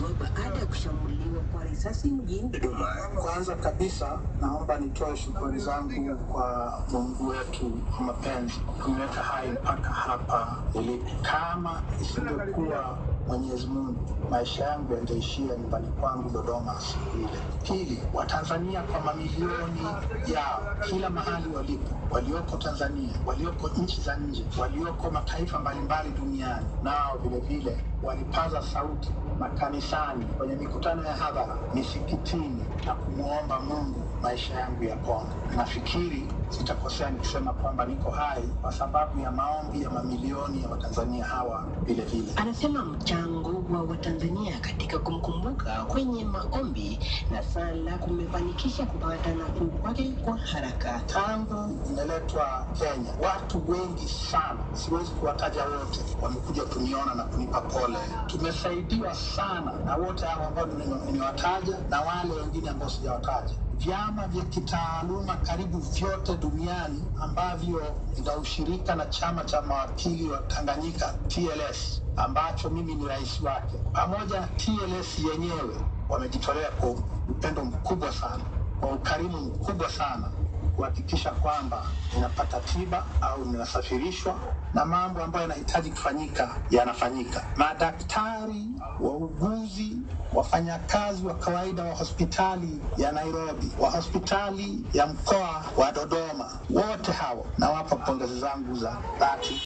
yaliyotekelezwa baada ya kushambuliwa kwa risasi mjini Dodoma. Kwanza kabisa naomba nitoe shukrani zangu kwa Mungu wetu wa mapenzi kumleta hai mpaka hapa nilipo. Kama isingekuwa Mwenyezi Mungu, maisha yangu yangeishia nyumbani kwangu Dodoma siku ile. Pili, Watanzania kwa mamilioni yao kila mahali walipo, walioko Tanzania, walioko nchi za nje, walioko mataifa mbalimbali duniani, nao vile vile walipaza sauti makanisani, kwenye mikutano ya hadhara, misikitini, na kumuomba Mungu maisha yangu yapone. Nafikiri sitakosea nikisema kwamba niko hai kwa sababu ya maombi ya mamilioni ya Watanzania hawa vile vile. Anasema mchango wa Watanzania katika kumkumbuka kwenye maombi na sala kumefanikisha kupata nafuu kwake kwa haraka. Tangu imeletwa Kenya, watu wengi sana, siwezi kuwataja wote, wamekuja kuniona na kunipa pole. Tumesaidiwa sana na wote hao ambao nimewataja na wale wengine ambao sijawataja. Vyama vya kitaaluma karibu vyote duniani ambavyo vina ushirika na chama cha mawakili wa Tanganyika TLS, ambacho mimi ni rais wake, pamoja na TLS yenyewe, wamejitolea kwa upendo mkubwa sana, kwa ukarimu mkubwa sana, kuhakikisha kwamba ninapata tiba au ninasafirishwa na mambo ambayo yanahitaji kufanyika yanafanyika. Madaktari, wauguzi, wafanyakazi wa kawaida wa hospitali ya Nairobi, wa hospitali ya mkoa wa Dodoma, wote hao nawapa pongezi zangu za dhati.